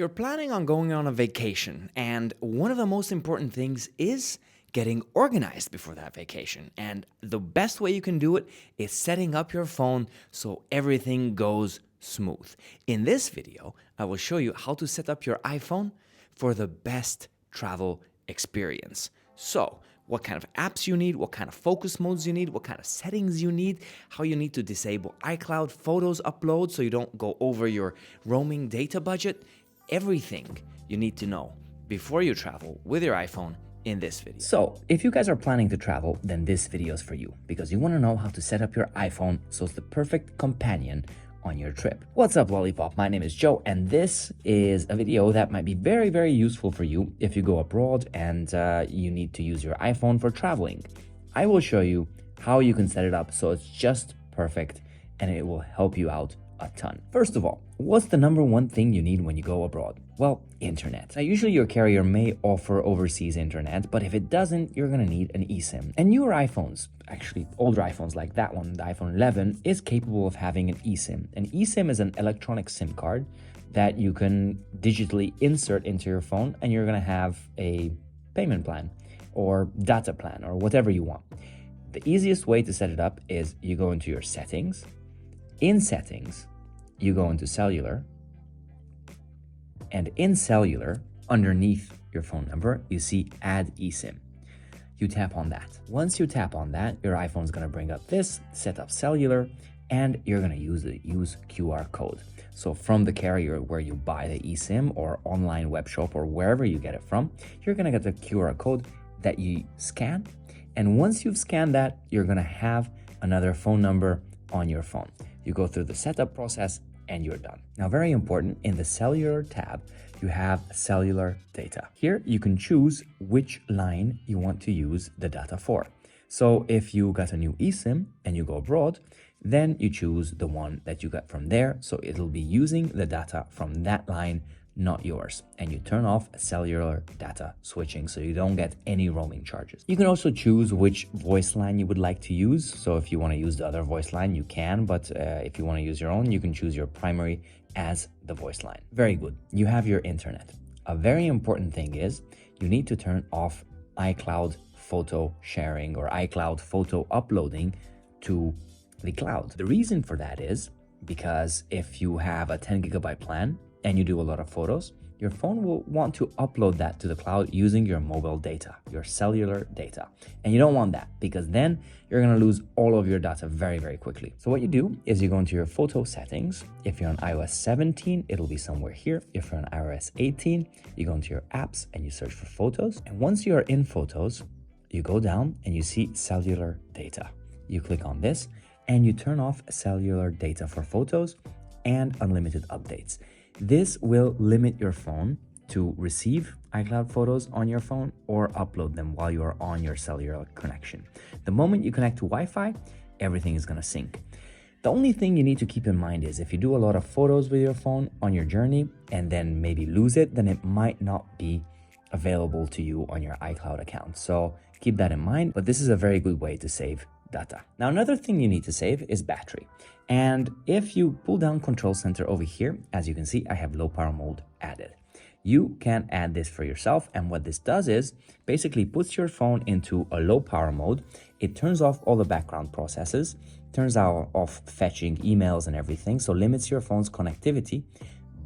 You're planning on going on a vacation, and one of the most important things is getting organized before that vacation. And the best way you can do it is setting up your phone so everything goes smooth. In this video, I will show you how to set up your iPhone for the best travel experience. So, what kind of apps you need, what kind of focus modes you need, what kind of settings you need, how you need to disable iCloud photos upload so you don't go over your roaming data budget. Everything you need to know before you travel with your iPhone in this video. So, if you guys are planning to travel, then this video is for you because you want to know how to set up your iPhone so it's the perfect companion on your trip. What's up, Lollipop? My name is Joe, and this is a video that might be very useful for you if you go abroad and you need to use your iPhone for traveling. I will show you how you can set it up so it's just perfect and it will help you out a ton. First of all, what's the number one thing you need when you go abroad? Well, internet. Now, usually your carrier may offer overseas internet, but if it doesn't, you're gonna need an eSIM. And newer iPhones, actually older iPhones like that one, the iPhone 11, is capable of having an eSIM. An eSIM is an electronic SIM card that you can digitally insert into your phone, and you're gonna have a payment plan or data plan or whatever you want. The easiest way to set it up is you go into your settings. In settings, you go into cellular, and in cellular, underneath your phone number, you see add eSIM. You tap on that. Once you tap on that, your iPhone's gonna bring up this, set up cellular, and you're gonna use QR code. So from the carrier where you buy the eSIM or online web shop or wherever you get it from, you're gonna get the QR code that you scan. And once you've scanned that, you're gonna have another phone number on your phone. You go through the setup process and you're done. Now, very important, in the cellular tab, you have cellular data. Here, you can choose which line you want to use the data for. So if you got a new eSIM and you go abroad, then you choose the one that you got from there. So it'll be using the data from that line, not yours. And you turn off cellular data switching so you don't get any roaming charges. You can also choose which voice line you would like to use. So if you want to use the other voice line, you can, but if you want to use your own, you can choose your primary as the voice line. Very good. You have your internet. A very important thing is you need to turn off iCloud photo sharing or iCloud photo uploading to the cloud. The reason for that is because if you have a 10 gigabyte plan and you do a lot of photos, your phone will want to upload that to the cloud using your mobile data, your cellular data. And you don't want that because then you're gonna lose all of your data very quickly. So what you do is you go into your photo settings. If you're on iOS 17, it'll be somewhere here. If you're on iOS 18, you go into your apps and you search for photos. And once you are in photos, you go down and you see cellular data. You click on this and you turn off cellular data for photos and unlimited updates. This will limit your phone to receive iCloud photos on your phone or upload them while you are on your cellular connection. The moment you connect to Wi-Fi, everything is gonna sync. The only thing you need to keep in mind is if you do a lot of photos with your phone on your journey and then maybe lose it, then it might not be available to you on your iCloud account. So keep that in mind, but this is a very good way to save data. Now, another thing you need to save is battery. And if you pull down Control Center over here, as you can see, I have low power mode added. You can add this for yourself. And what this does is basically puts your phone into a low power mode. It turns off all the background processes, turns off fetching emails and everything. So limits your phone's connectivity,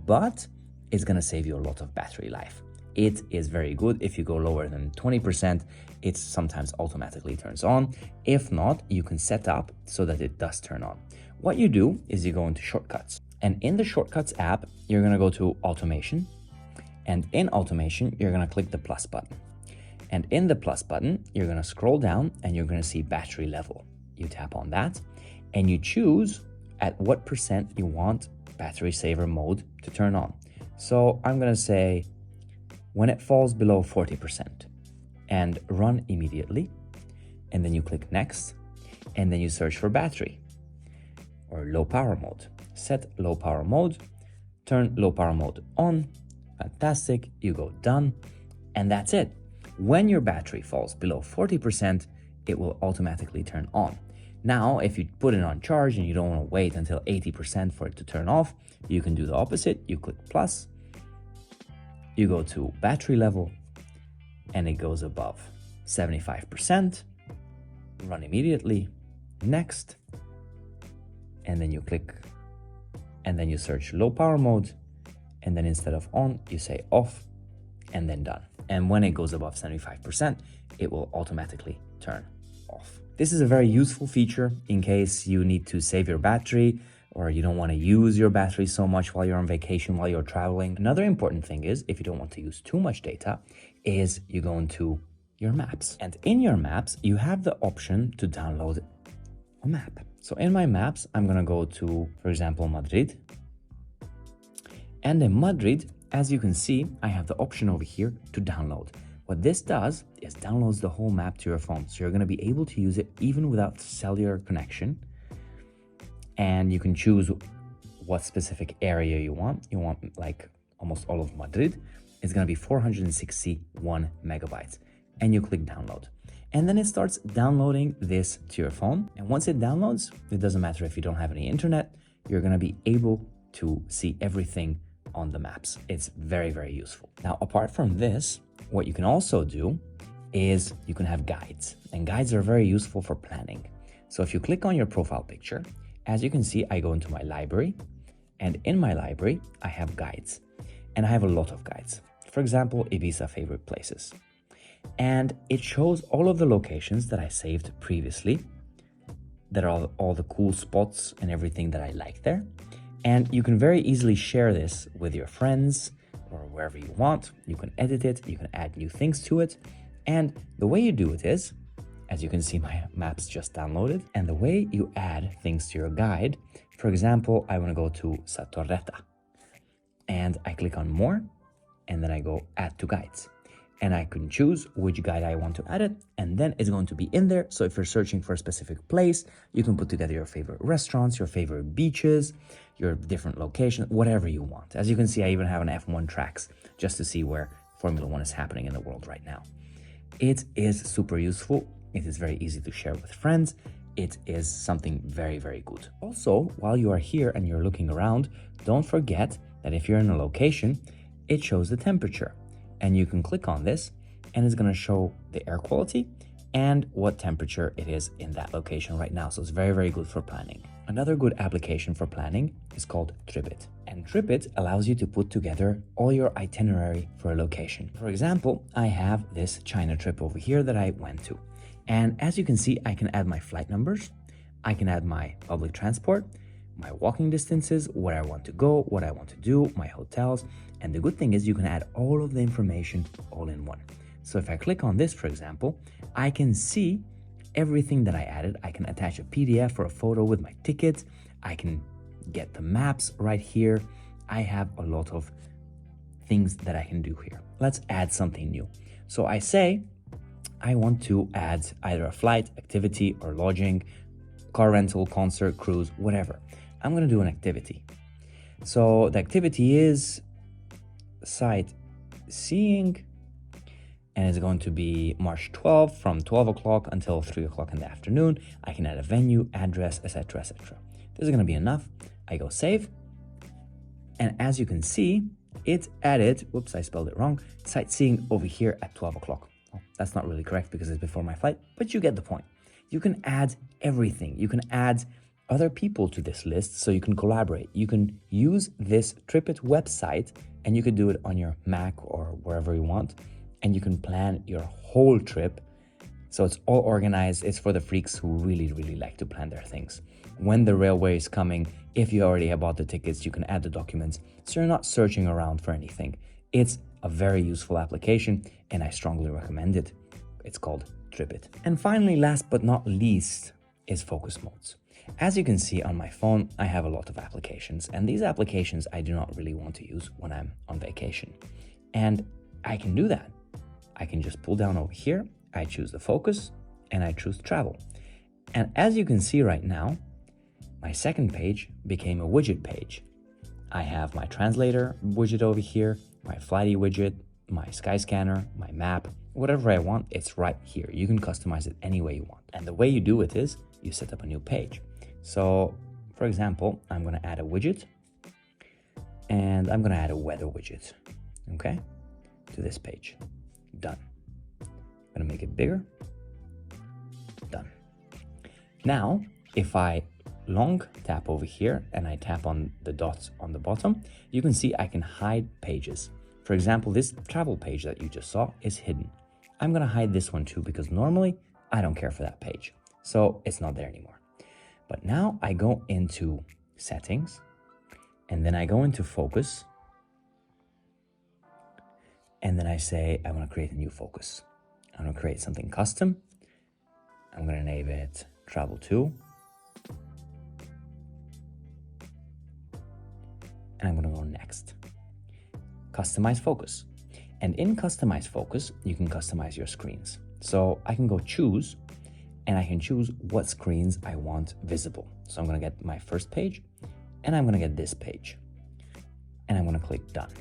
but it's gonna save you a lot of battery life. It is very good. If you go lower than 20%, it sometimes automatically turns on. If not, you can set up so that it does turn on. What you do is you go into shortcuts. And in the shortcuts app, you're gonna go to automation. And in automation, you're gonna click the plus button. And in the plus button, you're gonna scroll down and you're gonna see battery level. You tap on that and you choose at what percent you want battery saver mode to turn on. So I'm gonna say when it falls below 40% and run immediately. And then you click next and then you search for battery or low power mode. Set low power mode, turn low power mode on. Fantastic, you go done, and that's it. When your battery falls below 40%, it will automatically turn on. Now, if you put it on charge and you don't want to wait until 80% for it to turn off, you can do the opposite. You click plus, you go to battery level, and it goes above 75%, run immediately, next, and then you click, and then you search low power mode, and then instead of on, you say off, and then done. And when it goes above 75%, it will automatically turn off. This is a very useful feature in case you need to save your battery or you don't want to use your battery so much while you're on vacation, while you're traveling. Another important thing is, if you don't want to use too much data, is you go into your maps. And in your maps, you have the option to download a map. So in my maps, I'm gonna go to, for example, Madrid. And in Madrid, as you can see, I have the option over here to download. What this does is downloads the whole map to your phone. So you're gonna be able to use it even without cellular connection. And you can choose what specific area you want. You want like almost all of Madrid. It's gonna be 461 megabytes. And you click download. And then it starts downloading this to your phone. And once it downloads, it doesn't matter if you don't have any internet, you're gonna be able to see everything on the maps. It's very, very useful. Now, apart from this, what you can also do is you can have guides. And guides are very useful for planning. So if you click on your profile picture, as you can see, I go into my library. And in my library, I have guides. And I have a lot of guides. For example, Ibiza favorite places. And it shows all of the locations that I saved previously, that are all the cool spots and everything that I like there. And you can very easily share this with your friends or wherever you want. You can edit it, you can add new things to it. And the way you do it is, as you can see, my maps just downloaded. And the way you add things to your guide, for example, I want to go to Satorreta. And I click on more, and then I go add to guides. And I can choose which guide I want to add it, and then it's going to be in there. So if you're searching for a specific place, you can put together your favorite restaurants, your favorite beaches, your different locations, whatever you want. As you can see, I even have an F1 tracks just to see where Formula 1 is happening in the world right now. It is super useful. It is very easy to share with friends. It is something very, very good. Also, while you are here and you're looking around, don't forget that if you're in a location, it shows the temperature. And you can click on this and it's gonna show the air quality and what temperature it is in that location right now. So it's very, very good for planning. Another good application for planning is called Tripit. And Tripit allows you to put together all your itinerary for a location. For example, I have this China trip over here that I went to. And as you can see, I can add my flight numbers, I can add my public transport, my walking distances, where I want to go, what I want to do, my hotels. And the good thing is you can add all of the information all in one. So if I click on this, for example, I can see everything that I added. I can attach a PDF or a photo with my tickets. I can get the maps right here. I have a lot of things that I can do here. Let's add something new. So I say, I want to add either a flight, activity, or lodging, car rental, concert, cruise, whatever. I'm gonna do an activity. So the activity is sightseeing, and it's going to be March 12th from 12 o'clock until 3 o'clock in the afternoon. I can add a venue, address, etc., etc. This is gonna be enough. I go save, and as you can see, it added, whoops, I spelled it wrong, sightseeing over here at 12 o'clock. Oh, that's not really correct because it's before my flight, but you get the point. You can add everything. You can add other people to this list so you can collaborate. You can use this Tripit website and you can do it on your Mac or wherever you want, and you can plan your whole trip. So it's all organized. It's for the freaks who really, really like to plan their things. When the railway is coming, if you already have bought the tickets, you can add the documents so you're not searching around for anything. It's a very useful application and I strongly recommend it. It's called Tripit. And finally, last but not least, is focus modes. As you can see on my phone, I have a lot of applications, and these applications I do not really want to use when I'm on vacation. And I can do that. I can just pull down over here, I choose the focus, and I choose travel. And as you can see right now, my second page became a widget page. I have my translator widget over here, my flighty widget, my sky scanner, my map, whatever I want, it's right here. You can customize it any way you want. And the way you do it is you set up a new page. So for example, I'm gonna add a widget and I'm gonna add a weather widget, okay? to this page. Done. I'm gonna make it bigger. Done. Now, if I long tap over here and I tap on the dots on the bottom, you can see I can hide pages. For example, this travel page that you just saw is hidden. I'm gonna hide this one too because normally I don't care for that page. So it's not there anymore. But now I go into settings and then I go into focus. And then I say, I want to create a new focus. I'm going to create something custom. I'm going to name it travel to. And I'm going to go next. Customize focus. And in customize focus, you can customize your screens. So I can go choose and I can choose what screens I want visible. So I'm going to get my first page and I'm going to get this page. And I'm going to click done.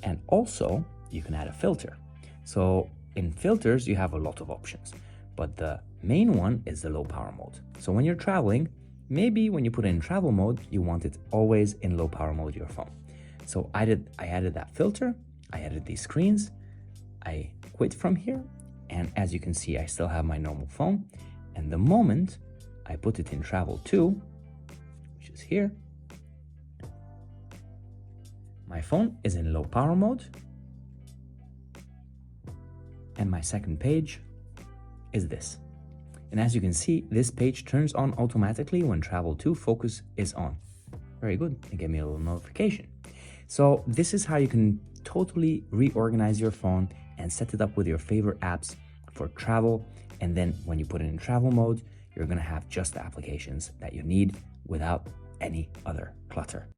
And also you can add a filter. So in filters, you have a lot of options, but the main one is the low power mode. So when you're traveling, maybe when you put it in travel mode, you want it always in low power mode, your phone. So I added that filter, I added these screens, I quit from here. And as you can see, I still have my normal phone. And the moment I put it in travel to, which is here, my phone is in low power mode. And my second page is this. And as you can see, this page turns on automatically when travel to focus is on. Very good. It gave me a little notification. So this is how you can totally reorganize your phone and set it up with your favorite apps for travel. And then when you put it in travel mode, you're going to have just the applications that you need without any other clutter.